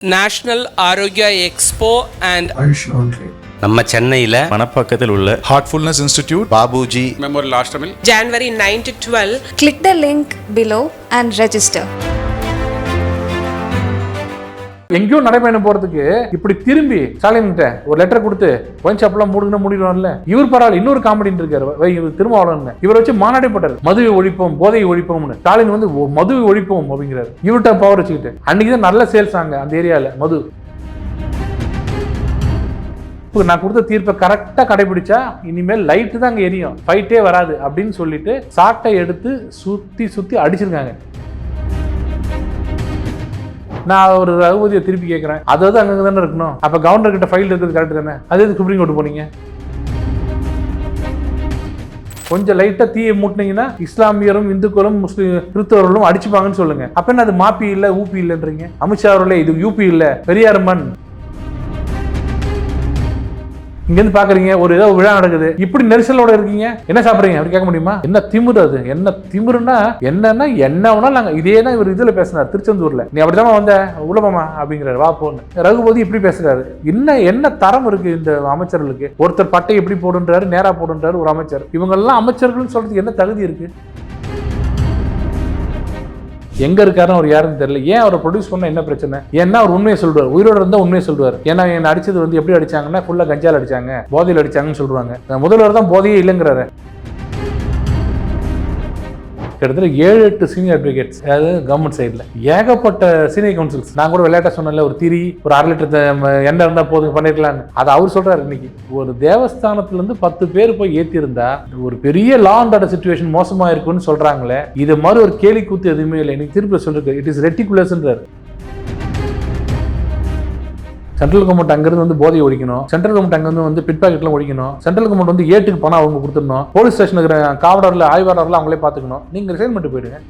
National Arokya expo and நம்ம சென்னையில் மணப்பாக்கத்தில் உள்ள ஹார்ட்ஃபுல்னஸ் இன்ஸ்டிடியூட் பாபுஜி மெமோரியல் ஆஷ்டமில் January 9 to 12. Click the link below and register. எங்கேயோ நடைபயணம் போறதுக்கு இப்படி திரும்பி ஸ்டாலின்கிட்ட ஒரு லெட்டர் கொடுத்து ஒயின் ஷாப்லாம் மூடிடுவார்ல. இவர் பரவாயில்ல, இன்னொரு காமெடி இருக்காரு இவர் திருமாவளவன். இவர் வச்சு மாநாடே போட்டார், மதுவை ஒழிப்போம் போதையை ஒழிப்போம்னு. ஸ்டாலின் வந்து மதுவை ஒழிப்போம் அப்படிங்கிறாரு. இவர்கிட்ட பவர் வச்சுக்கிட்டு அன்னைக்கு தான் நல்ல சேல்ஸ் ஆங்க அந்த ஏரியால மது. நான் கொடுத்த தீர்ப்பை கரெக்டா கடைபிடிச்சா இனிமேல் லைட்டு தான் அங்க எரியும், ஃபைட்டே வராது அப்படின்னு சொல்லிட்டு சாட்டை எடுத்து சுத்தி அடிச்சிருக்காங்க. நான் ஒரு ரகுபதியை திருப்பி கேட்கிறேன், அதாவது அங்கே தானே இருக்கணும். அப்போ கவர்னர் கிட்ட ஃபைல் இருக்கிறது கரெக்ட் தானே? அதே சுப்ரீம் கோர்ட் போனீங்க. கொஞ்சம் லைட்டா தீயை மூட்டினீங்கன்னா இஸ்லாமியரும் இந்துக்களும் முஸ்லீம் கிறிஸ்தவர்களும் அடிச்சுப்பாங்கன்னு சொல்லுங்க. அப்ப என்ன அது மாப்பி இல்ல ஊபி இல்லைன்றீங்க? அமித்ஷா அவர்களே இது யூபி இல்ல பெரியார் மண். இங்கிருந்து பாக்குறீங்க ஒரு ஏதோ விழா நடக்குது, இப்படி நெரிசலோட இருக்கீங்க, என்ன சாப்பிடுறீங்க அப்படி கேட்க முடியுமா? என்ன திமிரு அது? என்ன திமிருன்னா என்னன்னா என்ன வேணாலும் நாங்க இதே தான் இவர் இதுல பேசினார் திருச்செந்தூர்ல. நீ அப்படிதான் வந்த உலகமா அப்படிங்கிறாரு, வா போன்னு. ரகுபதி இப்படி பேசுறாரு. என்ன தரம் இருக்கு இந்த அமைச்சர்களுக்கு? ஒருத்தர் பட்டை எப்படி போடுன்றாரு, நேரா போடுன்றாரு ஒரு அமைச்சர். இவங்க எல்லாம் அமைச்சர்கள் சொல்றதுக்கு என்ன தகுதி இருக்கு? எங்க இருக்காருன்னு அவர் யாருன்னு தெரியல. ஏன் அவரை ப்ரொடியூஸ் பண்ண என்ன பிரச்சனை? ஏன்னா அவர் உண்மையை சொல்றாரு, உயிரோட இருந்தா உண்மையை சொல்றாரு. ஏன்னா என்ன அடிச்சது வந்து எப்படி அடிச்சாங்கன்னா ஃபுல்லா கஞ்சால் அடிச்சாங்க, போதையில் அடிச்சாங்கன்னு சொல்றாங்க. முதல்வர் தான் போதையே இல்லைங்கிறாரு. கிட்டத்தட்ட 7-8 சீனியர் அட்வொகேட்ஸ், அதாவது கவர்மெண்ட் சைடில் ஏகப்பட்ட சீனியர் கவுன்சில்ஸ். நான் கூட விளையாட்ட சொன்னல, ஒரு திரி ஒரு 1/2 லிட்டர் எண்ணெய் இருந்தால் போதும் பண்ணிருக்கலான்னு. அதை அவர் சொல்றாரு. இன்னைக்கு ஒரு தேவஸ்தானத்துலேருந்து 10 பேர் போய் ஏற்றிருந்தா ஒரு பெரிய லா அண்ட் ஆர்டர் சிச்சுவேஷன் மோசமாக இருக்குன்னு சொல்றாங்களே. இது மாதிரி ஒரு கேலி கூத்து எதுவுமே இல்லை. இன்னைக்கு திருப்பி சொல்லிருக்கு, இட் இஸ் ரெட்டிகுலஸ்ன்றாரு. சென்ட்ரல் கவர்மெண்ட் அங்கிருந்து வந்து போதையை ஒழிக்கணும், சென்ட்ரல் கவர்மெண்ட் அங்கிருந்து வந்து பிட் பாக்கெட்லாம் ஒழிக்கணும், சென்ட்ரல் கவர்மெண்ட் வந்து ஏட்டுக்கு பணம் அவங்க கொடுத்துடணும், போலீஸ் ஸ்டேஷன் இருக்கிற காவலர்ல ஆய்வாளர்ல அவங்களே பார்த்துக்கணும். நீங்க ரிசைன் பண்ணிட்டு போயிடுங்க.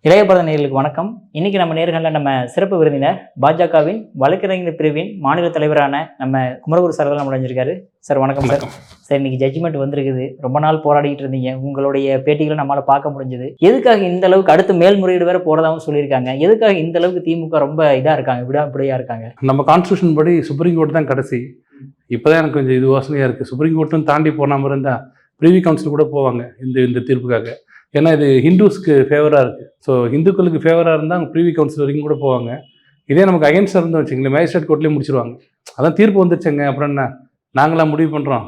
இளையபரத நேயர்களுக்கு வணக்கம். இன்னைக்கு நம்ம நேர்களில் நம்ம சிறப்பு விருந்தினர் பாஜகவின் வழக்கறிஞர் பிரிவின் மாநில தலைவரான நம்ம குமரகுரு சார் நம்ம அடைஞ்சிருக்காரு. சார் வணக்கம் சார். சார் இன்னைக்கு ஜட்ஜ்மெண்ட் வந்திருக்குது. ரொம்ப நாள் போராடிட்டு இருந்தீங்க, உங்களுடைய பேட்டிகளை நம்மளால பார்க்க முடிஞ்சது. எதுக்காக இந்த அளவுக்கு அடுத்து மேல்முறையீடு வேற போறதாகவும் சொல்லியிருக்காங்க. எதுக்காக இந்த அளவுக்கு திமுக ரொம்ப இதா இருக்காங்க, விடாப்பிடியா இருக்காங்க? நம்ம கான்ஸ்டியூஷன் படி சுப்ரீம் கோர்ட் தான் கடைசி. இப்போதான் எனக்கு கொஞ்சம் இது யோசனையா இருக்கு. சுப்ரீம் கோர்ட்டும் தாண்டி போனாம இருந்தா பிரிவி கவுன்சில் கூட போவாங்க இந்த தீர்ப்புக்காக. ஏன்னா இது ஹிந்துஸ்க்கு ஃபேவராக இருக்குது. ஸோ ஹிந்துக்களுக்கு ஃபேவராக இருந்தால் அவங்க ப்ரீவி கவுன்சில் வரைக்கும் கூட போவாங்க. இதே நமக்கு அகைன்ஸ்டாக இருந்து வச்சுங்களேன், மேஜிஸ்ட்ரேட் கோர்ட்லேயே முடிச்சிருவாங்க. அதான் தீர்ப்பு வந்துருச்சுங்க, அப்புறம் என்ன நாங்களாம் முடிவு பண்ணுறோம்,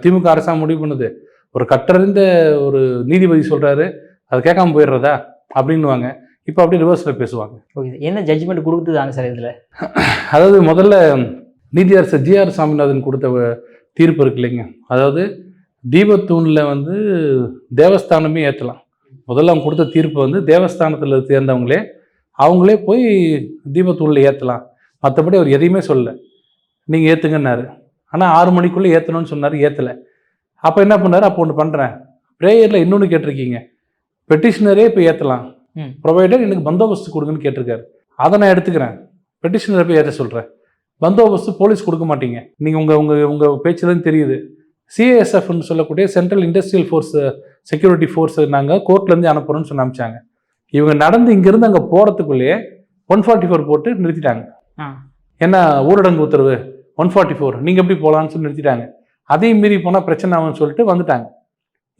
திமுக அரசாங்கம் முடிவு பண்ணுது. ஒரு கற்றறிந்த ஒரு நீதிபதி சொல்கிறாரு, அதை கேட்காம போயிடுறதா அப்படின்னுவாங்க. இப்போ அப்படியே ரிவர்ஸில் பேசுவாங்க. ஓகே, என்ன ஜட்ஜ்மெண்ட் கொடுத்துதாங்க சார் இதில்? அதாவது முதல்ல நீதியரசர் ஜி.ஆர். சாமிநாதன் கொடுத்த தீர்ப்பு இருக்கு இல்லைங்க, அதாவது தீபத்தூணில் வந்து தேவஸ்தானமே ஏற்றலாம். முதல்ல அவங்க கொடுத்த தீர்ப்பு வந்து தேவஸ்தானத்தில் சேர்ந்தவங்களே அவங்களே போய் தீபத்தூணில் ஏற்றலாம். மற்றபடி அவர் எதையுமே சொல்லலை, நீங்கள் ஏற்றுங்கன்னாரு. ஆனால் 6 மணிக்குள்ளே ஏற்றணும்னு சொன்னார், ஏற்றலை. அப்போ என்ன பண்ணார்? அப்போ ஒன்று பண்ணுறேன், ப்ரேயரில் இன்னொன்று கேட்டிருக்கீங்க, பெட்டிஷனரே இப்போ ஏற்றலாம், ப்ரொவைடர் எனக்கு பந்தோபஸ்து கொடுங்கன்னு கேட்டிருக்காரு. அதை நான் எடுத்துக்கிறேன், பெட்டிஷனரை போய் ஏற்ற சொல்கிறேன். பந்தோபஸ்து போலீஸ் கொடுக்க மாட்டீங்க. நீங்கள் உங்கள் பேச்சுலேருந்து தெரியுது. சிஏஎஸ்எஃப்னு சொல்லக்கூடிய central industrial force security force நாங்கள் கோர்ட்லேருந்து அனுப்புகிறோன்னு சொல்லி அனுப்பிச்சாங்க. இவங்க நடந்து இங்கேருந்து அங்கே போகிறதுக்குள்ளேயே 144 போட்டு நிறுத்திட்டாங்க. ஏன்னா ஊரடங்கு உத்தரவு 144, நீங்கள் எப்படி போகலான்னு சொல்லி நிறுத்திட்டாங்க. அதையும் மீறி போனால் பிரச்சனை ஆகும்னு சொல்லிட்டு வந்துட்டாங்க.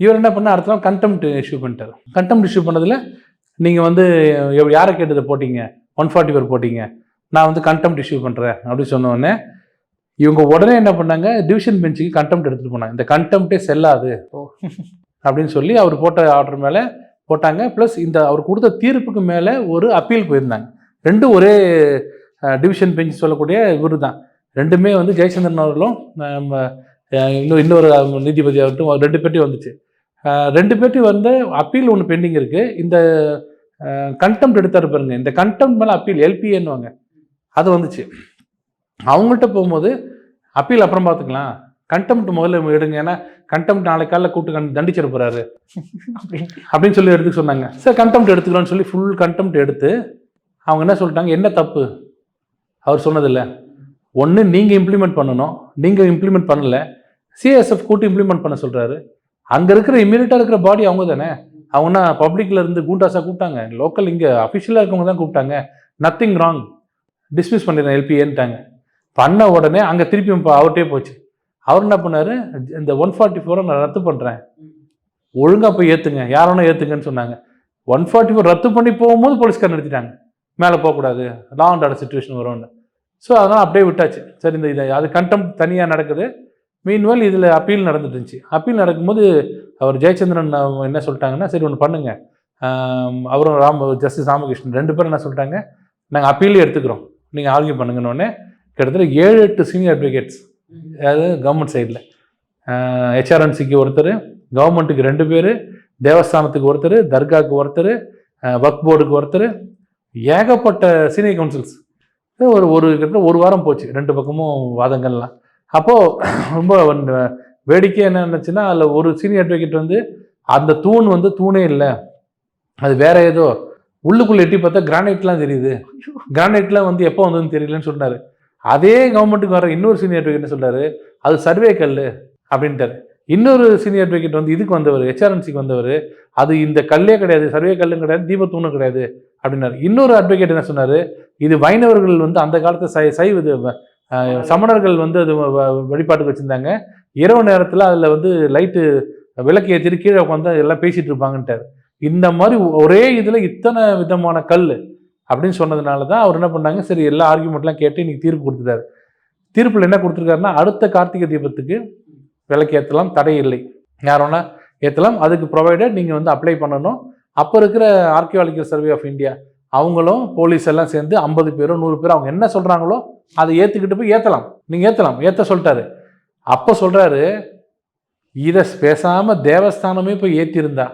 இவர் என்ன பண்ணால் அடுத்த நாள் கண்டெம்ட் இஷ்யூ பண்ணிட்டார். கண்டெம்ட் இஷ்யூ பண்ணதில் நீங்கள் வந்து யாரை கேட்டதை போட்டிங்க, 144 போட்டிங்க, நான் வந்து கண்டெம்ட் இஷ்யூ பண்ணுறேன் அப்படின்னு சொன்னோடனே இவங்க உடனே என்ன பண்ணாங்க, டிவிஷன் பெஞ்சுக்கு கண்டெம்ட் எடுத்துகிட்டு போனாங்க. இந்த கண்டெம்ட்டே செல்லாது அப்படின்னு சொல்லி அவர் போட்ட ஆர்டர் மேலே போட்டாங்க. ப்ளஸ் இந்த அவர் கொடுத்த தீர்ப்புக்கு மேலே ஒரு அப்பீல் போயிருந்தாங்க. ரெண்டும் ஒரே டிவிஷன் பெஞ்ச் சொல்லக்கூடிய இவர் தான். ரெண்டுமே வந்து ஜெயச்சந்திரன் அவர்களும் இன்னொரு நீதிபதி ஆகட்டும் 2 பேட்டி வந்துச்சு. 2 பேட்டி வந்து அப்பீல் ஒன்று பெண்டிங் இருக்குது. இந்த கண்டெம்ட் எடுத்தார் பாருங்க, இந்த கண்டெம்ட் மேலே அப்பீல் எல்பிஏன்னுவாங்க, அது வந்துச்சு. அவங்கள்ட்ட போகும்போது அப்பீல் அப்புறம் பார்த்துக்கலாம், கண்டெம்ட் முதல்ல எடுங்க, ஏன்னா கண்டெம்ட் நாளைக்கு காலையில் கூப்பிட்டு தண்டிச்சிட போறாரு அப்படின்னு சொல்லி எடுத்து சொன்னாங்க. சார் கண்டெம்ட் எடுத்துக்கிறோன்னு சொல்லி ஃபுல் கண்டெம்ட் எடுத்து அவங்க என்ன சொல்லிட்டாங்க, என்ன தப்பு அவர் சொன்னதில்லை, ஒன்று நீங்கள் இம்ப்ளிமெண்ட் பண்ணணும், நீங்கள் இம்ப்ளிமெண்ட் பண்ணலை, சிஎஸ்எஃப் கூட்டு இம்ப்ளிமெண்ட் பண்ண சொல்கிறாரு. அங்கே இருக்கிற இம்மீடியட்டாக இருக்கிற பாடி அவங்க தானே. அவங்கன்னா பப்ளிக்ல இருந்து கூண்டாஸாக கூப்பிட்டாங்க, லோக்கல் இங்கே அஃபிஷியலாக இருக்கவங்க தான் கூப்பிட்டாங்க. நத்திங் ராங், டிஸ்மிஸ் பண்ணிடுறேன் எல்பிஏன்ட்டாங்க. பண்ண உடனே அங்கே திருப்பி இப்போ அவர்கிட்டே போச்சு. அவர் என்ன பண்ணார், இந்த 144 நான் ரத்து பண்ணுறேன், ஒழுங்காக போய் ஏற்றுங்க, யாரோனா ஏற்றுங்கன்னு சொன்னாங்க. 144 ரத்து பண்ணி போகும்போது போலீஸ்கார் நிறுத்திட்டாங்க, மேலே போகக்கூடாது, லா அண்ட் ஆர்டர் சுச்சுவேஷன் வரும்னு. ஸோ அதனால் அப்படியே விட்டாச்சு. சரி, இந்த இதை அது கண்டெம்ட் தனியாக நடக்குது. மீன்வேல் இதில் அப்பீல் நடந்துட்டு இருந்துச்சு. அப்பீல் நடக்கும்போது அவர் ஜெயச்சந்திரன் என்ன சொல்லிட்டாங்கன்னா, சரி ஒன்று பண்ணுங்க, அவரும் ஜஸ்டிஸ் ராமகிருஷ்ணன் 2 பேரும் என்ன சொல்லிட்டாங்க, நாங்கள் அப்பீலே எடுத்துக்கிறோம், நீங்கள் ஆர்கியூ பண்ணுங்கன்னு. கிட்டத்தட்ட 7-8 சீனியர் அட்வொகேட்ஸ், அதாவது கவர்மெண்ட் சைடில் ஹெச்ஆர்என்சிக்கு ஒருத்தர், கவர்மெண்ட்டுக்கு 2 பேர், தேவஸ்தானத்துக்கு ஒருத்தர், தர்காவுக்கு ஒருத்தர், வக்ஃப் போர்டுக்கு ஒருத்தர், ஏகப்பட்ட சீனியர் கவுன்சில்ஸ். ஒரு கிட்டத்தட்ட 1 வாரம் போச்சு 2 பக்கமும் வாதங்கள்லாம். அப்போது ரொம்ப வேடிக்கை என்ன இருந்துச்சுன்னா, அதில் ஒரு சீனியர் அட்வொகேட் வந்து அந்த தூண் வந்து தூணே இல்லை, அது வேற ஏதோ, உள்ளுக்குள்ளே எட்டி பார்த்தா கிரானைட்லாம் தெரியுது, கிரானைட்லாம் வந்து எப்போ வந்ததுன்னு தெரியலன்னு சொன்னார். அதே கவர்மெண்ட்டுக்கு வர இன்னொரு சீனியர் அட்வொகேட் என்ன சொல்கிறாரு, அது சர்வே கல் அப்படின்ட்டார். இன்னொரு சீனியர் அட்வொகேட் வந்து இதுக்கு வந்தவர், ஹெச்ஆர்என்சிக்கு வந்தவர், அது இந்த கல்லே கிடையாது, சர்வே கல்லும் கிடையாது, தீபத்தூணும் கிடையாது அப்படின்னாரு. இன்னொரு அட்வொகேட் என்ன சொன்னார், இது வைணவர்கள் வந்து அந்த காலத்து சமணர்கள் வந்து அது வழிபாட்டுக்கு வச்சுருந்தாங்க, இரவு நேரத்தில் அதில் வந்து லைட்டு விளக்கு ஏற்றிட்டு கீழே உட்காந்து எல்லாம் பேசிகிட்டு இருப்பாங்கன்ட்டார். இந்த மாதிரி ஒரே இதில் இத்தனை விதமான கல் அப்படின்னு சொன்னதுனால தான் அவர் என்ன பண்ணாங்க, சரி எல்லா ஆர்கியூமெண்ட்லாம் கேட்டு இன்னைக்கு தீர்ப்பு கொடுத்துட்டாரு. தீர்ப்பில் என்ன கொடுத்துருக்காருன்னா, அடுத்த கார்த்திகை தீபத்துக்கு விளக்கு ஏற்றலாம், தடை இல்லை, யாரோனா ஏற்றலாம், அதுக்கு ப்ரொவைடட் நீங்கள் வந்து அப்ளை பண்ணணும். அப்போ இருக்கிற ஆர்கியாலஜிக்கல் சர்வே ஆஃப் இந்தியா அவங்களும் போலீஸ் எல்லாம் சேர்ந்து 50 பேரோ 100 பேரோ அவங்க என்ன சொல்கிறாங்களோ அதை ஏற்றுக்கிட்டு போய் ஏற்றலாம், நீங்கள் ஏற்ற சொல்லிட்டாரு. அப்போ சொல்கிறாரு, இதை பேசாமல் தேவஸ்தானமே போய் ஏற்றிருந்தா,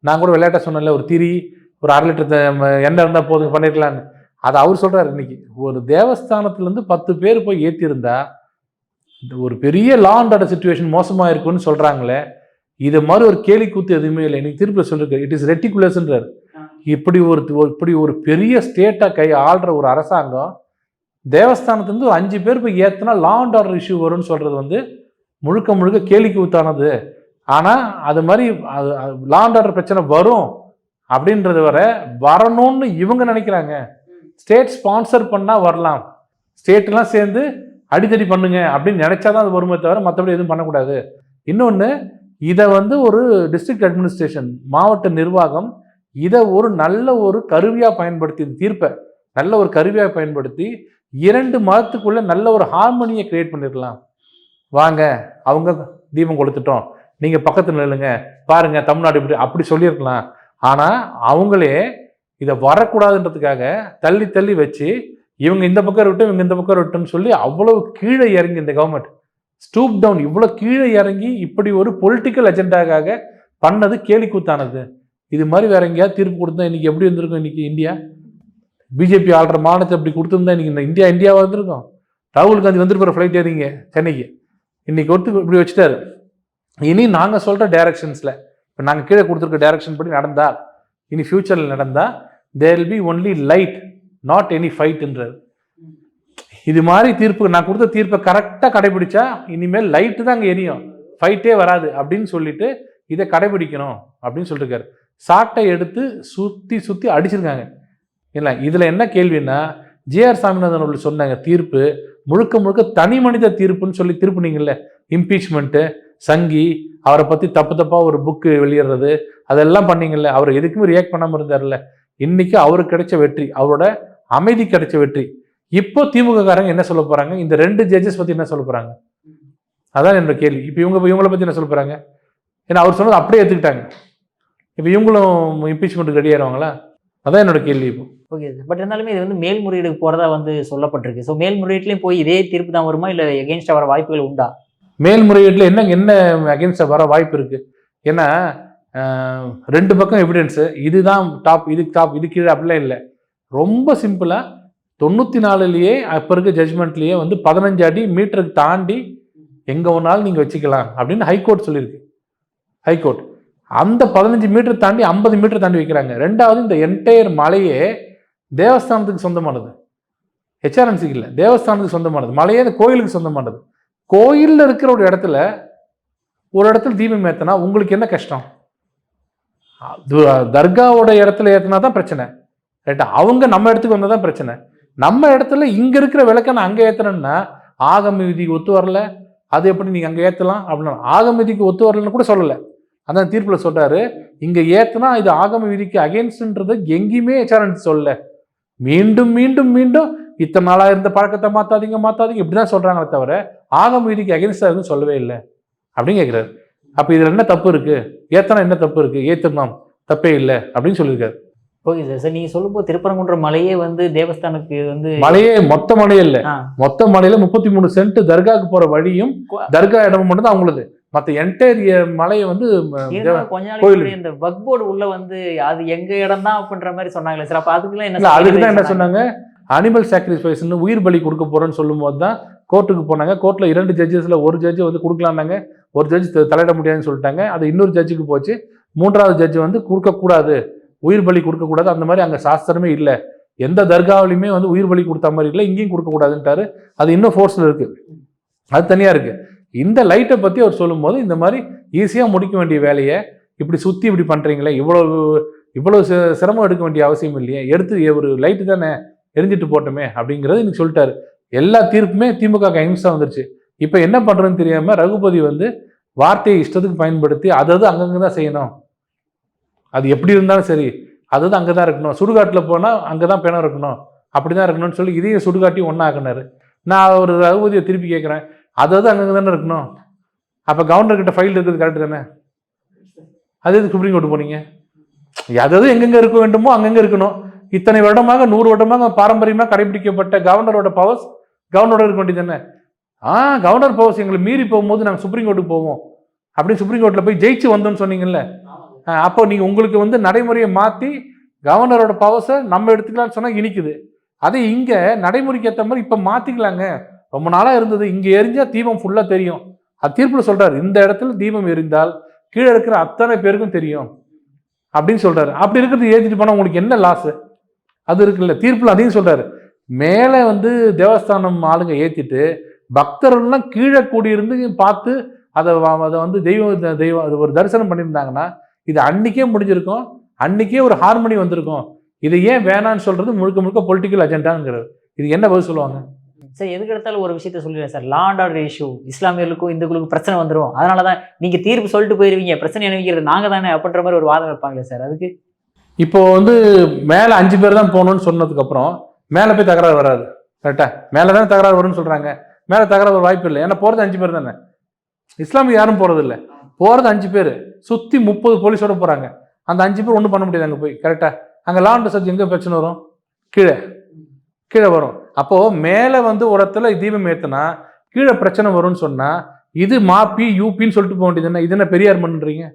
நான் கூட விளையாட்ட சொன்னேன்ல, ஒரு திரி ஒரு 1/2 லிட்டர் எண்ணெய் இருந்தால் போதும் பண்ணிருக்கலான்னு, அதை அவர் சொல்கிறார். இன்னைக்கு ஒரு தேவஸ்தானத்துலேருந்து 10 பேர் போய் ஏற்றிருந்தா ஒரு பெரிய லா அண்ட் ஆர்டர் சிச்சுவேஷன் மோசமாக இருக்குன்னு சொல்கிறாங்களே, இது மாதிரி ஒரு கேலி கூத்து எதுவுமே இல்லை. இன்னைக்கு திருப்பி சொல்லிருக்கு, இட் இஸ் ரெட்டிகுலஸ்ன்றார். இப்படி ஒரு பெரிய ஸ்டேட்டாக ஆள்ற ஒரு அரசாங்கம் தேவஸ்தானத்துலேருந்து ஒரு 5 பேர் போய் ஏற்றினா லா அண்ட் ஆர்டர் இஷ்யூ வரும்னு சொல்கிறது வந்து முழுக்க முழுக்க கேலி கூத்தானது. ஆனால் அது மாதிரி லா அண்ட் ஆர்டர் பிரச்சனை வரும் அப்படின்றது வரணும்னு இவங்க நினைக்கிறாங்க. ஸ்டேட் ஸ்பான்சர் பண்ணால் வரலாம், ஸ்டேட்லாம் சேர்ந்து அடித்தடி பண்ணுங்க அப்படின்னு நினைச்சாதான் அது வருமே தவிர மற்றபடி எதுவும் பண்ணக்கூடாது. இன்னொன்று, இதை வந்து ஒரு டிஸ்ட்ரிக்ட் அட்மினிஸ்ட்ரேஷன், மாவட்ட நிர்வாகம் இதை ஒரு நல்ல ஒரு கருவியாக பயன்படுத்தி, தீர்ப்பை நல்ல ஒரு கருவியாக பயன்படுத்தி 2 மதத்துக்குள்ள நல்ல ஒரு ஹார்மோனியை கிரியேட் பண்ணிடலாம். வாங்க, அவங்க தீபம் கொளுத்துட்டோம், நீங்கள் பக்கத்தில் நில்லுங்க பாருங்க தமிழ்நாடு இப்படி அப்படி சொல்லியிருக்கலாம். ஆனால் அவங்களே இதை வரக்கூடாதுன்றதுக்காக தள்ளி தள்ளி வச்சு இவங்க இந்த பக்கம் விட்டு இவங்க இந்த பக்கம் விட்டுன்னு சொல்லி அவ்வளவு கீழே இறங்கி இந்த கவர்மெண்ட் ஸ்டூப் டவுன் இவ்வளோ கீழே இறங்கி இப்படி ஒரு பொலிட்டிக்கல் அஜெண்டாக்காக பண்ணது கேலி கூத்தானது. இது மாதிரி வேற எங்கேயாவது தீர்ப்பு கொடுத்தா இன்னைக்கு எப்படி இருந்திருக்கும்? இன்னைக்கு இந்தியா பிஜேபி ஆள்ற மாநிலத்தை அப்படி கொடுத்துருந்தா இன்னைக்கு இந்த இந்தியாவாக இருந்திருக்கும். ராகுல் காந்தி வந்துருக்கிற ஃப்ளைட் ஏறிங்க சென்னைக்கு, இன்னைக்கு ஒருத்தர் இப்படி வச்சுட்டாரு. இனி நாங்கள் சொல்கிற டைரக்ஷன்ஸில், இப்போ நாங்கள் கீழே கொடுத்துருக்க டைரக்ஷன் படி நடந்தால், இனி ஃபியூச்சரில் நடந்தால் there will be only light, not any ஃபைட்ன்றார். இது மாதிரி தீர்ப்பு, நான் கொடுத்த தீர்ப்பை கரெக்டாக கடைபிடிச்சா இனிமேல் லைட்டு தான் அங்கே எரியும், ஃபைட்டே வராது அப்படின்னு சொல்லிட்டு இதை கடைபிடிக்கணும் அப்படின்னு சொல்லியிருக்காரு. சாட்டை எடுத்து சுற்றி சுற்றி அடிச்சிருக்காங்க. இல்லை, இதில் என்ன கேள்வின்னா, ஜேஆர் சாமிநாதன் அவர்கள் சொன்னாங்க தீர்ப்பு முழுக்க முழுக்க தனி மனித தீர்ப்புன்னு சொல்லி திருப்புனீங்கல்ல, இம்பீச்மெண்ட்டு, சங்கி, அவரை பற்றி தப்பாக ஒரு புக்கு வெளியிடுறது, அதெல்லாம் பண்ணீங்கல்ல, அவர் எதுக்குமே ரியாக்ட் பண்ணாமல் இருந்தார்ல. இன்னைக்கு அவருக்கு கிடைச்ச வெற்றி, அவரோட அமைதி கிடைச்ச வெற்றி. இப்போ திமுக காரங்க என்ன சொல்ல போறாங்க? இந்த 2 ஜட்ஜஸ் பற்றி என்ன சொல்ல போறாங்க? அதான் என்னோட கேள்வி. இப்போ இவங்களை பற்றி என்ன சொல்ல போறாங்க? ஏன்னா அவர் சொன்னது அப்படியே ஏற்றுக்கிட்டாங்க. இப்போ இவங்களும் இம்பீச்மெண்ட்டுக்கு ரெடி ஆயிடுவாங்களா? அதான் என்னோட கேள்வி. இப்போ ஓகே சார், பட் இருந்தாலுமே இது வந்து மேல்முறையீடுக்கு போகிறதா வந்து சொல்லப்பட்டிருக்கு. ஸோ மேல்முறையீட்லேயும் போய் இதே தீர்ப்பு தான் வருமா, இல்லை எகென்ஸ்டாக வர வாய்ப்புகள் உண்டா? மேல்முறையீட்டில் என்ன அகென்ஸ்டாக வர வாய்ப்பு இருக்குது? ஏன்னா 2 பக்கம் எவிடன்ஸு, இதுதான் டாப், இதுக்கு டாப், இது கீழே அப்படிலாம் இல்லை. ரொம்ப சிம்பிளாக 94லேயே அப்போ இருக்க ஜட்ஜ்மெண்ட்லேயே வந்து 15 அடி மீட்டருக்கு தாண்டி எங்கே ஒன்றாலும் நீங்கள் வச்சுக்கலாம் அப்படின்னு ஹைகோர்ட் சொல்லியிருக்கு. ஹைகோர்ட் அந்த 15 மீட்டர் தாண்டி 50 மீட்டர் தாண்டி வைக்கிறாங்க. 2வது, இந்த என்டையர் மலையே தேவஸ்தானத்துக்கு சொந்தமானது, ஹெச்ஆர்என்சிக்கு இல்லை, தேவஸ்தானத்துக்கு சொந்தமானது. மலையே இந்த கோயிலுக்கு சொந்தமானது. கோயிலில் இருக்கிற ஒரு இடத்துல ஒரு இடத்துல தீபம் ஏற்றினா உங்களுக்கு என்ன கஷ்டம்? தர்காவோட இடத்துல ஏற்றினா தான் பிரச்சனை, ரைட்டா? அவங்க நம்ம இடத்துக்கு வந்தால் தான் பிரச்சனை. நம்ம இடத்துல இங்கே இருக்கிற விளக்க நான் அங்கே ஏற்றுறேன்னா ஆகம விதிக்கு ஒத்து வரல, அது எப்படி நீங்கள் அங்கே ஏற்றலாம் அப்படின்னா ஆகம விதிக்கு ஒத்து வரலன்னு கூட சொல்லலை. அதான் தீர்ப்பில் சொல்கிறாரு, இங்கே ஏற்றுனா இது ஆகம விதிக்கு அகேன்ஸ்ட்ன்றது எங்கேயுமே ஹெச்ஆர்என்சி சொல்லலை. மீண்டும் மீண்டும் மீண்டும் இத்தனை நாளாக இருந்த பழக்கத்தை மாற்றாதீங்க இப்படி தான் சொல்கிறாங்களே தவிர ஆகம விதிக்கு அகேன்ஸ்டாக எதுவும் சொல்லவே இல்லை அப்படின்னு கேட்குறாரு. அப்போ இதில் என்ன தப்பு இருக்குது? ஏத்தனா என்ன தப்பு இருக்குது? ஏற்றணும் தப்பே இல்லை அப்படின்னு சொல்லியிருக்காரு. Okay sir. சார் நீங்கள் சொல்லும்போது திருப்பரங்குன்றம் மலையே வந்து தேவஸ்தானுக்கு வந்து மலையே மொத்த மலையே இல்லை, மொத்த மலையில 33 சென்ட் தர்காவுக்கு போற வழியும் தர்கா இடமும் மட்டும் தான் அவங்களது. மற்ற என்டையர் மலையை வந்து கொஞ்ச நாளைக்கு இந்த வக்ஃப் போர்டு உள்ள வந்து அது எங்க இடம் தான் அப்படின்ற மாதிரி சொன்னாங்களே சார். அப்ப அதுக்குலாம் என்ன? அதுக்கு தான் என்ன சொன்னாங்க, அனிமல் சாக்ரிஃபைஸ்ன்னு உயிர் பலி கொடுக்க போறேன்னு சொல்லும் போது தான் கோர்ட்டுக்கு போனாங்க. கோர்ட்ல 2 ஜட்ஜஸ்ல ஒரு ஜட்ஜு வந்து கொடுக்கலான்னாங்க, ஒரு ஜட்ஜ் தலையிட முடியாதுன்னு சொல்லிட்டாங்க. அது இன்னொரு ஜட்ஜுக்கு போச்சு. 3வது ஜட்ஜு வந்து கொடுக்கக்கூடாது, உயிர் பலி கொடுக்கக்கூடாது, அந்த மாதிரி அங்கே சாஸ்திரமே இல்லை, எந்த தர்காவிலையுமே வந்து உயிர் பலி கொடுத்த மாதிரி இல்லை, இங்கேயும் கொடுக்கக்கூடாதுன்ட்டாரு. அது இன்னும் ஃபோர்ஸில் இருக்கு, அது தனியாக இருக்கு. இந்த லைட்டை பற்றி அவர் சொல்லும்போது இந்த மாதிரி ஈஸியாக முடிக்க வேண்டிய வேலையை இப்படி சுற்றி இப்படி பண்ணுறீங்களே, இவ்வளோ சிரமம் எடுக்க வேண்டிய அவசியம் இல்லையே, எடுத்து ஒரு லைட்டு தானே எரிஞ்சிட்டு போட்டோமே அப்படிங்கிறது இன்னைக்கு சொல்லிட்டாரு. எல்லா தீர்ப்புமே திமுக அஹிம்சா வந்துருச்சு. இப்போ என்ன பண்ணுறதுன்னு தெரியாமல் ரகுபதி வந்து வார்த்தையை இஷ்டத்துக்கு பயன்படுத்தி அதாவது அங்கங்கே தான் செய்யணும், அது எப்படி இருந்தாலும் சரி அதாவது அங்கே தான் இருக்கணும், சுடுகாட்டில் போனால் அங்கே தான் பிணம் இருக்கணும், அப்படி தான் இருக்கணும்னு சொல்லி இதையும் சுடுகாட்டி ஒன்றாக்குனாரு. நான் ஒரு ரகுபதியை திருப்பி கேட்குறேன், அதாவது அங்கங்கே தானே இருக்கணும், அப்போ கவர்னர்கிட்ட ஃபைல் இருக்கிறது கரெக்டு தானே, அது எது சுப்ரீம் கோர்ட்டு போனீங்க? அதாவது எங்கெங்கே இருக்க வேண்டுமோ அங்கங்கே இருக்கணும். இத்தனை வருடமாக 100 வருடமாக பாரம்பரியமாக கடைபிடிக்கப்பட்ட கவர்னரோட பவர்ஸ் கவர்னரோட இருக்க வேண்டியது தானே. கவர்னர் பவர்ஸ் எங்களை மீறி போகும்போது நாங்கள் சுப்ரீம் கோர்ட்டுக்கு போவோம் அப்படின்னு சுப்ரீம் கோர்ட்டில் போய் ஜெயிச்சு வந்தோம்னு சொன்னீங்கல்ல. அப்போ நீங்கள் உங்களுக்கு வந்து நடைமுறையை மாற்றி கவர்னரோட பவர்ஸை நம்ம எடுத்துக்கலாம்னு சொன்னால் இனிக்குது. அதே இங்கே நடைமுறைக்கு ஏற்ற மாதிரி இப்போ மாற்றிக்கலாங்க, ரொம்ப நாளாக இருந்தது, இங்கே எரிஞ்சால் தீபம் ஃபுல்லாக தெரியும். அது தீர்ப்பில் சொல்கிறார், இந்த இடத்துல தீபம் எரிந்தால் கீழே இருக்கிற அத்தனை பேருக்கும் தெரியும் அப்படின்னு சொல்கிறாரு. அப்படி இருக்கிறது ஏற்றிட்டு போனால் உங்களுக்கு என்ன லாஸு? அது இருக்குல்ல, தீர்ப்பில் அதையும் சொல்கிறாரு. மேலே வந்து தேவஸ்தானம் ஆளுங்க ஏற்றிட்டு பக்தர்கள்லாம் கீழே கூடியிருந்து பார்த்து அதை வந்து தெய்வம் அது ஒரு தரிசனம் பண்ணியிருந்தாங்கன்னா இது அன்னைக்கே முடிஞ்சிருக்கும், அன்னைக்கே ஒரு ஹார்மனி வந்திருக்கும். இது ஏன் வேணான்னு சொல்றது முழுக்க முழுக்க பொலிட்டிக்கல் அஜெண்டாங்கிறது. இது என்ன பதில் சொல்லுவாங்க சார்? எதுக்கு எடுத்தாலும் ஒரு விஷயத்த சொல்லிடுறேன் sir, law and order issue, இஸ்லாமியர்களுக்கும் இந்துக்களுக்கும் பிரச்சனை வந்துடும், அதனால தான் நீங்கள் தீர்ப்பு சொல்லிட்டு போயிருவீங்க, பிரச்சனை அனுப்பிக்கிறது நாங்கள் தானே அப்படின்ற மாதிரி ஒரு வாதம் வைப்பாங்களே சார். அதுக்கு இப்போ வந்து மேலே 5 பேர் தான் போகணும்னு சொன்னதுக்கப்புறம் மேலே போய் தகராறு வராது, கரெக்டா? மேலே தானே தகராறு வரும்னு சொல்கிறாங்க, மேலே தகராறு ஒரு வாய்ப்பு இல்லை. ஏன்னா போகிறது 5 பேர் தானே, இஸ்லாமிய யாரும் போகிறது இல்லை, போகிறது 5 பேர், சுற்றி 30 போலீஸோட போகிறாங்க. அந்த 5 பேர் ஒன்றும் பண்ண முடியாது அங்கே போய், கரெக்டாக? அங்கே லா அண்ட் சர்ச் எங்கே பிரச்சனை வரும்? கீழே வரும். அப்போது மேலே வந்து ஒரு இடத்துல தீபம் ஏற்றுனா கீழே பிரச்சனை வரும்னு சொன்னால் இது மாப்பி யூபின்னு சொல்லிட்டு போக வேண்டியது என்ன? இது என்ன பெரியார் மண்ணுன்றீங்க?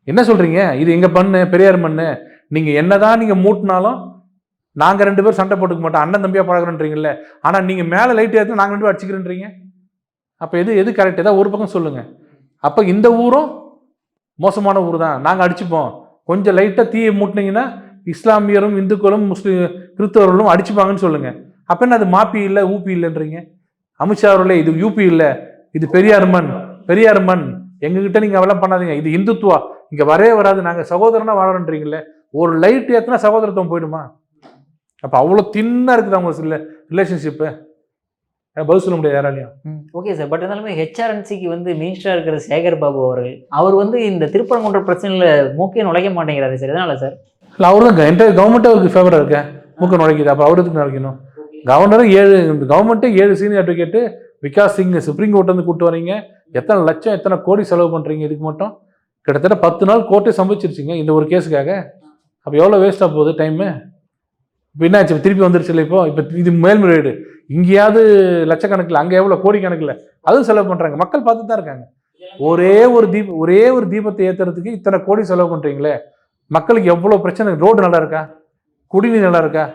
என்ன சொல்கிறீங்க? இது எங்கே பண்ணு, பெரியார் மண்ணு, நீங்கள் என்னதான் நீங்கள் மூட்டினாலும் நாங்கள் 2 பேர் சண்டை போட்டுக்க மாட்டோம், அண்ணன் தம்பியாக பழகிறன்றீங்கல்ல. ஆனால் நீங்கள் மேலே லைட் ஏற்று நாங்கள் 2 பேர் அடிச்சுக்கிறேன்றீங்க. அப்போ எது கரெக்ட்? ஏதாவது ஒரு பக்கம் சொல்லுங்கள். அப்போ இந்த ஊரும் மோசமான ஊர் தான், நாங்கள் அடிச்சுப்போம். கொஞ்சம் லைட்டாக தீயை மூட்டினீங்கன்னா இஸ்லாமியரும் இந்துக்களும் கிறிஸ்தவர்களும் அடிச்சுப்பாங்கன்னு சொல்லுங்கள். அப்போ என்ன அது மாப்பி இல்லை ஊபி இல்லைன்றீங்க? அமித்ஷா அவர்களே, இது யூபி இல்லை, இது பெரியார் மண், எங்ககிட்ட நீங்கள் அவெல்லாம் பண்ணாதீங்க, இது இந்துத்துவா, இங்கே வரவே வராது, நாங்கள் சகோதரனா வாழறோன்றீங்களே. ஒரு லைட் ஏற்றினா சகோதரத்துவம் போயிடுமா? அப்போ அவ்வளோ தின்னாக இருக்குது அவங்க ரிலேஷன்ஷிப்பு, பதில் சொல்ல முடியாது யாராலையும். Okay sir. பட் இருந்தாலுமே ஹெச்ஆர்என்சிக்கு வந்து மினிஸ்டராக இருக்கிற சேகர் பாபு அவர் வந்து இந்த திருப்பரங்குன்ற பிரச்சனையில் மூக்கையை நுழைக்க மாட்டேங்கிறாரு சார். எதனால சார்? இல்லை, அவர் தான் என்டையர் கவர்மெண்ட்டே அவருக்கு ஃபேவராக இருக்கேன், மூக்க நுழைக்குது. அப்போ அவருக்கு நுழைக்கணும். கவர்னரும் 7 கவர்மெண்ட்டே 7 senior advocate Vikas Singh supreme court வந்து கூப்பிட்டு வரீங்க, எத்தனை லட்சம் எத்தனை கோடி செலவு பண்ணுறீங்க இதுக்கு மட்டும்? கிட்டத்தட்ட 10 நாள் கோர்ட்டே சமைச்சிருச்சிங்க இந்த ஒரு கேஸுக்காக. அப்போ எவ்வளோ வேஸ்ட்டாக போகுது டைமு? இப்போ என்னாச்சு? திருப்பி வந்துருச்சு இல்லை? இப்போ இது மேல்முறையீடு, இங்கேயாவது லட்சக்கணக்கில், அங்கே எவ்வளோ கோடி கணக்கில் அதுவும் செலவு பண்ணுறாங்க. மக்கள் பார்த்து தான் இருக்காங்க. ஒரே ஒரு தீபத்தை ஏற்றுறதுக்கு இத்தனை கோடி செலவு பண்ணுறீங்களே, மக்களுக்கு எவ்வளோ பிரச்சனை? ரோடு நல்லா இருக்கா? குடிநீர் நல்லா இருக்கா?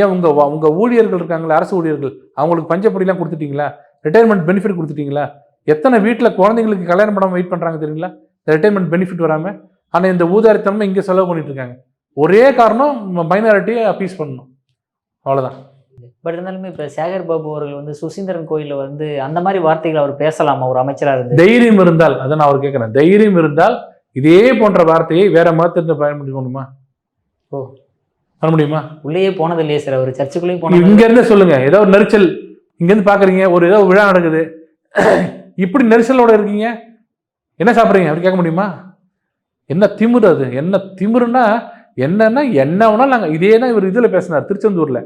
ஏன் உங்கள் ஊழியர்கள் இருக்காங்களா, அரசு ஊழியர்கள், அவங்களுக்கு பஞ்சப்படிலாம் கொடுத்துட்டீங்களா? ரிட்டையர்மெண்ட் பெனிஃபிட் கொடுத்துட்டீங்களா? எத்தனை வீட்டில் குழந்தைங்களுக்கு கல்யாணம் பண்ணாமல் வெயிட் பண்ணுறாங்க தெரியுங்களா? ரிட்டையர்மெண்ட் பெனிஃபிட் வராமல். ஆனால் இந்த ஊதாரித்தன்மை இங்கே செலவு பண்ணிட்டு இருக்காங்க. ஒரே காரணம், மைனாரிட்டியை அப்பீஸ் பண்ணணும், அவ்வளோதான். பட் இருந்தாலுமே இப்போ சேகர் பாபு அவர்கள் வந்து சுசீந்திரன் கோயிலில் வந்து அந்த மாதிரி வார்த்தைகள் அவர் பேசலாமா ஒரு அமைச்சராக இருந்து? தைரியம் இருந்தால், அதை நான் அவர் கேட்குறேன், தைரியம் இருந்தால் இதே போன்ற வார்த்தையை வேற மதத்திற்கு பயன்படுத்தணுமா? ஓ, பண்ண முடியுமா? உள்ளேயே போனது இல்லையே சார், அவர் சர்ச்சுக்குள்ளேயும் போனது. இங்க இருந்து சொல்லுங்க, ஏதோ ஒரு நெரிசல் இங்க இருந்து பாக்குறீங்க, ஒரு ஏதோ விழா நடக்குது, இப்படி நெரிசலோட இருக்கீங்க, என்ன சாப்பிட்றீங்க அப்படி கேட்க முடியுமா? என்ன திமிரு அது? என்ன திமிருன்னா என்னன்னா என்ன வேணாலும் நாங்கள் இதே தான் இவர் இதில் பேசினார் திருச்செந்தூர்ல.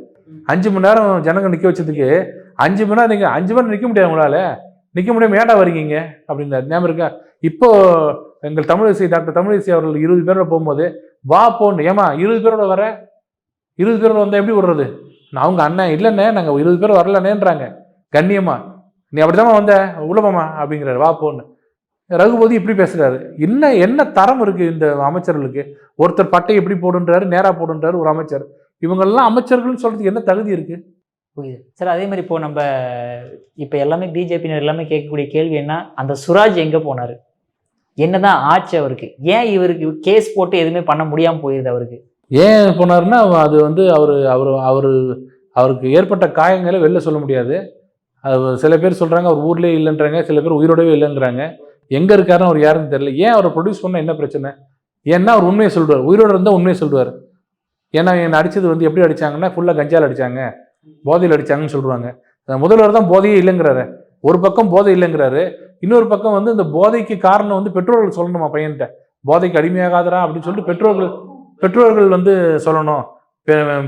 5 மணி நேரம் ஜனங்க நிற்க வச்சதுக்கு 5 மணி நேரம் நீங்கள் 5 மணி நேரம் நிற்க முடியாது, உங்களால நிற்க முடியாம ஏன்டா வரீங்க அப்படின்னாரு. ஞாபகம் இருக்கா? இப்போ எங்கள் தமிழிசை டாக்டர் தமிழிசை அவர்கள் 20 பேரோட போகும்போது வா போன்னு, ஏமா 20 பேரோட வர, 20 பேரோட வந்தால் எப்படி விடுறது? அவங்க அண்ணன் இல்லைண்ணே நாங்கள் 20 பேர் வரலனேன்றாங்க கண்ணியமா, நீ அப்படித்தாம்மா வந்த உலகமா அப்படிங்கிறாரு, வா போன்னு. ரகுபதி இப்படி பேசுறாரு. என்ன தரம் இருக்கு இந்த அமைச்சர்களுக்கு? ஒருத்தர் பட்டை எப்படி போடுன்றாரு, நேரா போடுன்றாரு ஒரு அமைச்சர். இவங்கெல்லாம் அமைச்சர்கள்னு சொல்றதுக்கு என்ன தகுதி இருக்கு? புரியுது சார். அதே மாதிரி இப்போ நம்ம இப்போ எல்லாமே பிஜேபியினர் எல்லாமே கேட்கக்கூடிய கேள்வி என்ன, அந்த சுராஜ் எங்கே போனார், என்னதான் ஆச்சு அவருக்கு, ஏன் இவருக்கு கேஸ் போட்டு எதுவுமே பண்ண முடியாமல் போயிருது அவருக்கு? ஏன் போனாருன்னா அது வந்து அவருக்கு ஏற்பட்ட காயங்களை வெளில சொல்ல முடியாது. அது சில பேர் சொல்றாங்க அவர் ஊர்லேயே இல்லைன்றாங்க, சில பேர் உயிரோடவே இல்லைங்கிறாங்க. எங்கே இருக்காருன்னு அவர் யாருன்னு தெரியல. ஏன் அவரை ப்ரொடியூஸ் பண்ண என்ன பிரச்சனை? ஏன்னா அவர் உண்மையை சொல்லுவார், உயிரோடு இருந்தால் உண்மையை சொல்லுவார். ஏன்னா என்னை அடித்தது வந்து எப்படி அடித்தாங்கன்னா ஃபுல்லாக கஞ்சால் அடித்தாங்க, போதையில் அடித்தாங்கன்னு சொல்லுவாங்க. முதல்வர் தான் போதையே இல்லைங்கிறாரு, ஒரு பக்கம் போதை இல்லைங்கிறாரு, இன்னொரு பக்கம் வந்து இந்த போதைக்கு காரணம் வந்து பெற்றோர்கள் சொல்லணுமா பையன்கிட்ட, போதைக்கு அடிமையாகாதரா அப்படின்னு சொல்லிட்டு பெற்றோர்கள் வந்து சொல்லணும்,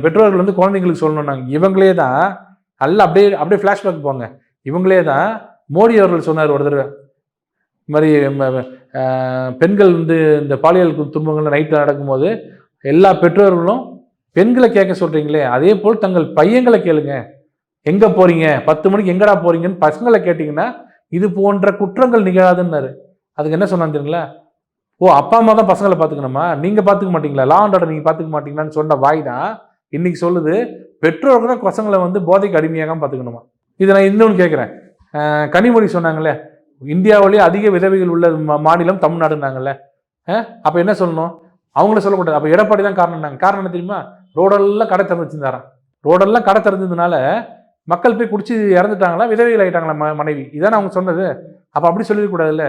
பெற்றோர்கள் வந்து குழந்தைங்களுக்கு சொல்லணும். இவங்களே தான் நல்லா அப்படியே ஃப்ளாஷ்பேக் போங்க, இவங்களே தான் மோடி அவர்கள் சொன்னார் ஒரு தடவை, இது மாதிரி பெண்கள் வந்து இந்த பாலியல் துன்பங்கள் நைட்டில் நடக்கும்போது எல்லா பெற்றோர்களும் பெண்களை கேட்க சொல்கிறீங்களே, அதே போல் தங்கள் பையங்களை கேளுங்க, எங்கே போகிறீங்க 10 மணிக்கு எங்கடா போகிறீங்கன்னு பசங்களை கேட்டிங்கன்னா இது போன்ற குற்றங்கள் நிகழாதுன்னாரு. அதுக்கு என்ன சொன்னான்னு தெரியுங்களா? ஓ அப்பா அம்மா தான் பசங்களை பார்த்துக்கணுமா, நீங்கள் பார்த்துக்க மாட்டீங்களா, லா அண்ட் ஆர்டர் நீங்கள் பார்த்துக்க மாட்டீங்களான்னு சொன்ன வாய் தான் இன்னைக்கு சொல்லுது பெற்றோர்கள் தான் பசங்களை வந்து போதைக்கு அடிமையாக பார்த்துக்கணுமா. இதை நான் இன்னொன்று கேட்குறேன், கனிமொழி சொன்னாங்களே இந்தியாவிலேயே அதிக விதவைகள் உள்ள மாநிலம் தமிழ்நாடுனாங்கல்ல, அப்போ என்ன சொல்லணும்? அவங்கள சொல்லக்கூடாது, அப்போ எடப்பாடி தான் காரணம்னாங்க. காரணம் என்ன தெரியுமா? ரோடெல்லாம் கடை திறந்து வச்சிருந்தாராம், ரோடெல்லாம் கடை திறந்ததுனால மக்கள் போய் குடிச்சு இறந்துட்டாங்களா, விதவைகள் ஆகிட்டாங்களா மனைவி, இதானே அவங்க சொன்னது. அப்போ அப்படி சொல்லிடக்கூடாதுல்ல,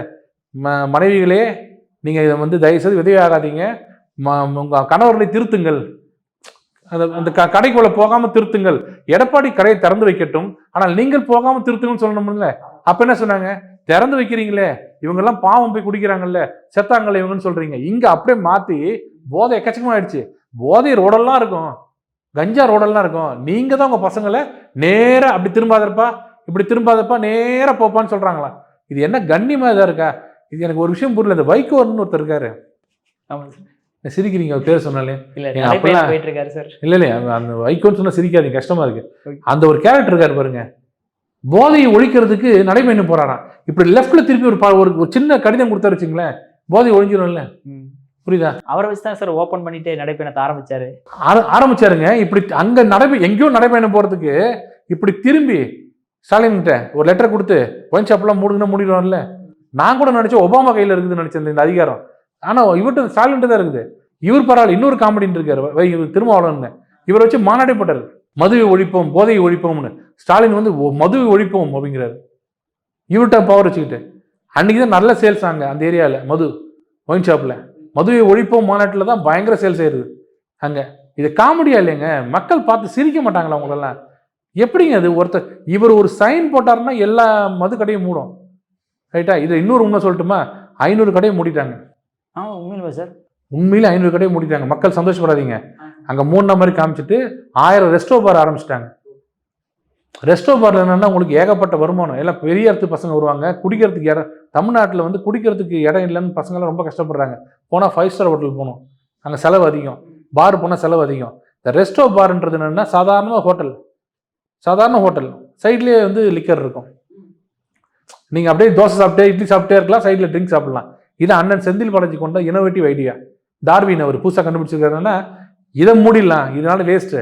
மனைவிகளே நீங்கள் இதை வந்து தயவுசெய்து விதவை ஆகாதீங்க, உங்கள் கணவர்களை திருத்துங்கள், அந்த கடைக்குள்ள போகாம திருத்துங்கள், எடப்பாடி கடையை திறந்து வைக்கட்டும் ஆனால் நீங்கள் போகாம திருத்துங்கன்னு சொல்லணும்ல. அப்ப என்ன சொன்னாங்க? திறந்து வைக்கிறீங்களே இவங்கெல்லாம் பாவம் போய் குடிக்கிறாங்கல்ல, செத்தாங்கல்ல இவங்கன்னு சொல்றீங்க. இங்க அப்படியே மாத்தி போதை எக்கச்சக்கமா ஆயிடுச்சு, போதை ரோடெல்லாம் இருக்கும், கஞ்சா ரோடெல்லாம் இருக்கும், நீங்க தான் உங்க பசங்களை நேரா அப்படி திரும்பாதப்பா இப்படி திரும்பாதப்பா நேரா போப்பான்னு சொல்றாங்களா? இது என்ன கண்ணியமா இதா இருக்கா? இது எனக்கு ஒரு விஷயம் புரியல. இந்த வைகோன்னு ஒருத்தர் இருக்காரு, சிரிக்கிறீங்க அவர் பேர் சொன்னாலே, இல்ல அந்த வைகோன்னு சொன்னா சிரிக்காதீங்க, கஷ்டமா இருக்கு. அந்த ஒரு கேரக்டர் இருக்காரு பாருங்க, போதையை ஒழிக்கிறதுக்கு நடைபயணம் போறாராம். இப்படி லெஃப்ட்ல திருப்பி ஒரு சின்ன கடிதம் கொடுத்தாரு வச்சுங்களேன், போதை ஒழிஞ்சிடும்ல. புரியுதா? அவரை வச்சு தான் சார் ஓப்பன் பண்ணிட்டு நடைபயணத்தை ஆரம்பிச்சாருங்க. இப்படி அங்க எங்கேயோ நடைபயணம் போறதுக்கு இப்படி திரும்பி ஸ்டாலின் கிட்ட ஒரு லெட்டர் கொடுத்து ஒயின் ஷாப்லாம் மூடிடுவார்ல. நான் கூட நினைச்சேன் ஒபாமா கையில இருக்குதுன்னு நினைச்சேன் இந்த அதிகாரம். ஆனா இவர்கிட்ட ஸ்டாலின் தான் இருக்குது. இவர் பரவாயில்ல, இன்னொரு காமெடின்னு இருக்காரு திருமாவளவன், இவரை வச்சு மாநாடே போட்டாரு, மதுவை ஒழிப்போம் போதையை ஒழிப்போம்னு. ஸ்டாலின் வந்து மதுவை ஒழிப்போம் அப்படிங்கிறாரு, இவர்கிட்ட பவர் வச்சுக்கிட்டு. அன்னைக்கு தான் நல்ல சேல்ஸ் ஆங்க அந்த ஏரியாவில், மது ஒயின் ஷாப்ல மதுவை ஒழிப்போம் மாநாட்டில் தான் பயங்கர சேல்ஸ் ஆயிடுது அங்க. இது காமெடியா இல்லைங்க? மக்கள் பார்த்து சிரிக்க மாட்டாங்களா அவங்களெல்லாம்? எப்படிங்க அது? ஒருத்தர் இவர் ஒரு சைன் போட்டாருன்னா எல்லா மது கடையும் மூடும், ரைட்டா? இது இன்னொரு உண்மை சொல்லட்டுமா? 500 கடையை மூடிட்டாங்க. உண்மையில சார், உண்மையில 500 கடையை மூடிட்டாங்க. மக்கள் சந்தோஷப்படாதீங்க, அங்க 3 மாதிரி காமிச்சிட்டு 1000 ரெஸ்டோ பார் ஆரம்பிச்சிட்டாங்க. ரெஸ்டோ பார்ல என்னன்னா உங்களுக்கு ஏகப்பட்ட வருமானம், எல்லாம் பெரிய இடத்து பசங்க வருவாங்க, குடிக்கிறதுக்கு இடம். தமிழ்நாட்டில் வந்து குடிக்கிறதுக்கு இடம் இல்லைன்னு பசங்களாம் ரொம்ப கஷ்டப்படுறாங்க. போனால் 5 ஸ்டார் ஹோட்டல் போகணும், அங்கே செலவு அதிகம். பார் போனால் செலவு அதிகம். இந்த ரெஸ்டோ பார்ன்றது என்னன்னா சாதாரண ஹோட்டல் சைட்லேயே வந்து லிக்கர் இருக்கும். நீங்கள் அப்படியே தோசை சாப்பிட்டே இட்லி சாப்பிட்டே இருக்கலாம், சைடில் ட்ரிங்க் சாப்பிடலாம். இது அண்ணன் செந்தில் பாலாஜி கொண்ட இனோவேட்டிவ் ஐடியா. டார்வின் அவர் புதுசாக கண்டுபிடிச்சிருக்காருன்னா இதை மூடிடலாம், இதனால வேஸ்ட்டு,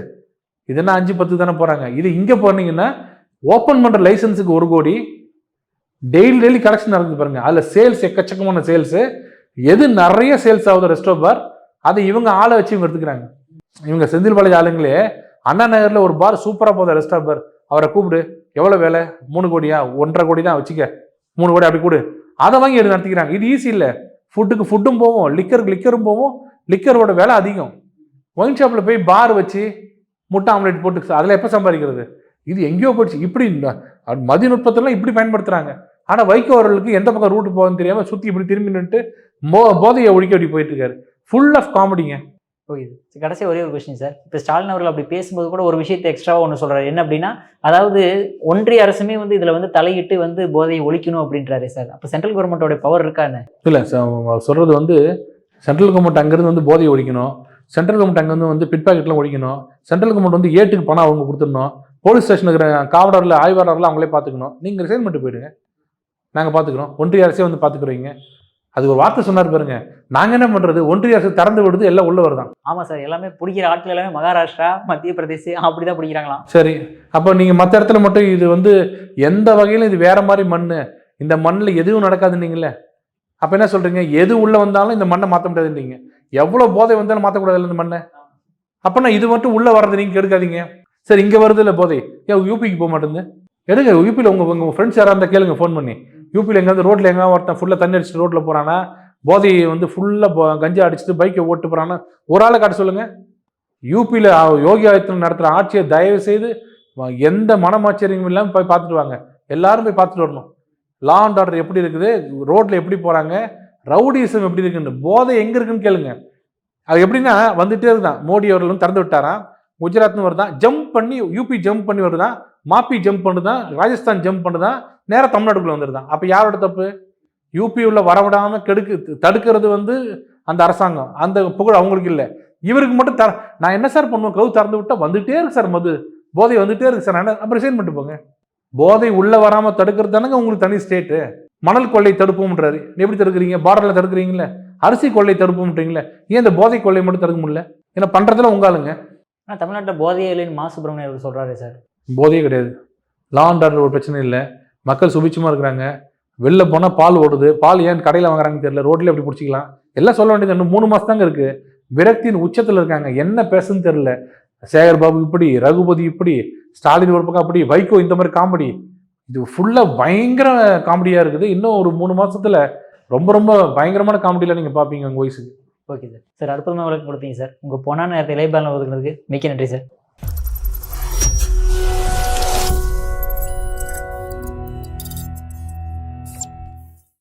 இதுனா 5-10 தானே போகிறாங்க. இது இங்கே போனீங்கன்னா ஓப்பன் பண்ணுற லைசன்ஸுக்கு 1 கோடி, டெய்லி கலெக்ஷன் நடக்குது பாருங்க. அதில் சேல்ஸ் எக்கச்சக்கமான சேல்ஸு. எது நிறைய சேல்ஸ் ஆகுது ரெஸ்டோ பார், அதை இவங்க ஆளை வச்சு இவங்க எடுத்துக்கிறாங்க. இவங்க செந்தில் பாலாஜி ஆளுங்களே அண்ணா நகரில் ஒரு பார் சூப்பராக போகுது ரெஸ்டாரண்ட் பார், அவரை கூப்பிடு, எவ்வளோ வேலை, 3 கோடியா, 1.5 கோடி தான் வச்சுக்க, 3 கோடி அப்படி கொடு, அதை வாங்கி எடுத்து நடத்திக்கிறாங்க. இது ஈஸி இல்லை. ஃபுட்டுக்கு ஃபுட்டும் போவோம், லிக்கரும் போவோம், லிக்கரோட விலை அதிகம். ஒயின் ஷாப்பில் போய் பார் வச்சு முட்டை ஆம்லேட் போட்டு அதில் எப்போ சம்பாதிக்கிறது? இது எங்கேயோ போயிடுச்சு. இப்படி மதிநுட்பத்தெல்லாம் இப்படி பயன்படுத்துகிறாங்க. ஆனால் வைகோ அவர்களுக்கு எந்த பக்கம் ரூட்டு போகுதுன்னு தெரியாமல் சுற்றி இப்படி திரும்பி நின்றுட்டு போதையை ஒழிக்க அப்படி போயிட்டு இருக்காரு. Full of காமெடிங்க. ஓகே, கடைசி ஒரே ஒரு கொஸ்டின் சார். இப்போ ஸ்டாலின் அவர்கள் அப்படி பேசும்போது கூட ஒரு விஷயத்தை எக்ஸ்ட்ராவாக ஒன்று சொல்கிறாரு. என்ன அப்படின்னா, அதாவது ஒன்றிய அரசுமே வந்து இதில் வந்து தலையிட்டு வந்து போதையை ஒழிக்கணும் அப்படின்றாரு சார். அப்போ சென்ட்ரல் கவர்மெண்ட்டோட பவர் இருக்கான்னு? இல்லை, சொல்கிறது வந்து சென்ட்ரல் கவர்மெண்ட் அங்கேருந்து வந்து போதையை ஒழிக்கணும், சென்ட்ரல் கவர்மெண்ட் அங்கேருந்து வந்து பிட் பாக்கெட்லாம் ஒழிக்கணும், சென்ட்ரல் கவர்மெண்ட் வந்து ஏட்டுக்கு பணம் அவங்க கொடுத்துடணும், போலீஸ் ஸ்டேஷனுக்கு காவலரில் ஆய்வாளர்லாம் அவங்களே பார்த்துக்கணும், நீங்கள் ரிசைன் பண்ணிட்டு போயிடுங்க, நாங்கள் பார்த்துக்குறோம், ஒன்றிய அரசே வந்து பார்த்துக்குறீங்க. அது ஒரு வார்த்தை சொன்னார் பாருங்க. நாங்கள் என்ன பண்ணுறது, ஒன்றிய அரசு திறந்து விடுது, எல்லாம் உள்ள வருதான். ஆமாம் சார், எல்லாமே பிடிக்கிற ஆட்கள் எல்லாமே மகாராஷ்டிரா, மத்திய பிரதேஷ் அப்படி தான் பிடிக்கிறாங்களாம். சரி, அப்போ நீங்கள் மற்ற இடத்துல மட்டும் இது வந்து எந்த வகையிலும் இது வேற மாதிரி மண், இந்த மண்ணில் எதுவும் நடக்காதுன்னீங்களே, அப்போ என்ன சொல்கிறீங்க, எது உள்ளே வந்தாலும் இந்த மண்ணை மாற்ற முடியாதுன்றீங்க. எவ்வளோ போதை வந்தாலும் மாற்றக்கூடாது இந்த மண்ணை. அப்போனா இது மட்டும் உள்ளே வர்றது நீங்கள் கெடுக்காதீங்க. சரி, இங்கே வருது இல்லை போதை, ஏன் யூபிக்கு போக மாட்டேங்குது? எடுங்க, யூபியில் உங்கள் ஃப்ரெண்ட்ஸ் யாராக இருந்தால் கேளுங்க ஃபோன் பண்ணி. யூபியில் எங்கேயாவது ரோட்டில் எங்கேயாவது ஒருத்தன் ஃபுல்லாக தண்ணி அடிச்சுட்டு ரோட்டில் போகிறான்னா, போதையை வந்து ஃபுல்லாக கஞ்சா அடிச்சுட்டு பைக்கை ஓட்டு போகிறான்னா, ஒரு ஆளை காட்ட சொல்லுங்கள். யூபியில் யோகி ஆதித்யநாத் நடத்துகிற ஆட்சியை தயவு செய்து எந்த மனமாச்சரியமும் இல்லாமல் போய் பார்த்துட்டு வாங்க. எல்லாரும் போய் பார்த்துட்டு வரணும். லா அண்ட் ஆர்டர் எப்படி இருக்குது, ரோட்டில் எப்படி போகிறாங்க, ரவுடிசம் எப்படி இருக்குன்னு, போதை எங்கே இருக்குன்னு கேளுங்க. அது எப்படின்னா வந்துட்டே இருக்குதான். மோடி அவர்களும் திறந்து விட்டாராம், குஜராத்னு வருதான், ஜம்ப் பண்ணி யூபி ஜம்ப் பண்ணி வருதான், மாப்பி ஜம்ப் பண்ணுதான், ராஜஸ்தான் ஜம்ப் பண்ணுதான், நேராக தமிழ்நாட்டுக்குள்ளே வந்துருதான். அப்போ யாரோட தப்பு? யூபி உள்ள வரவிடாமல் தடுக்கிறது வந்து அந்த அரசாங்கம், அந்த புகழ் அவங்களுக்கு இல்லை, இவருக்கு மட்டும் நான் என்ன சார் பண்ணுவேன், கவு திறந்து விட்டா வந்துட்டே இருக்கு சார், போதை வந்துட்டே இருக்கு சார், நான் அப்புறம் ரிசைன் பண்ணிட்டு போங்க. போதை உள்ள வராமல் தடுக்கிறது தானங்க உங்களுக்கு தனி ஸ்டேட்டு. மணல் கொள்ளை தடுப்போம்ன்றாரு, எப்படி தடுக்கிறீங்க? பார்டரில் தடுக்கிறீங்களே. அரிசி கொள்ளை தடுப்போம்ன்றீங்களே, ஏன் இந்த போதை கொள்ளை மட்டும் தடுக்க முடியல? ஏன்னா பண்ணுறதுல உங்காளுங்க. ஆனால் தமிழ்நாட்டில் போதையே இல்லைன்னு மா சுப்பிரமணியன் அவர் சொல்கிறாரு சார். போதையே கிடையாது, லா அண்ட் ஆர்டர் ஒரு பிரச்சனை இல்லை, மக்கள் சுபிச்சமாக இருக்கிறாங்க. வெளில போனால் பால் ஓடுது, பால் ஏன் கடையில் வாங்குறாங்கன்னு தெரியல, ரோட்டில் எப்படி பிடிச்சிக்கலாம், எல்லாம் சொல்ல வேண்டியது. இன்னும் 3 மாதம் தாங்க இருக்குது. விரக்தியின் உச்சத்தில் இருக்காங்க, என்ன பேசுன்னு தெரியல. சேகர் பாபு இப்படி, ரகுபதி இப்படி, ஸ்டாலின் ஒரு பக்கம் அப்படி, வைகோ இந்த மாதிரி காமெடி, இது ஃபுல்லாக பயங்கர காமெடியாக இருக்குது. இன்னும் ஒரு 3 மாதத்தில் ரொம்ப ரொம்ப பயங்கரமான காமெடியில் நீங்கள் பார்ப்பீங்க உங்கள் வயசுக்கு. Okay sir. சார், அற்புதமாக விளக்கம் கொடுத்தீங்க சார். உங்கள் பொன்னான நேரத்தை இலைபாலம் ஒதுக்குறதுக்கு மிக்க நன்றி சார்.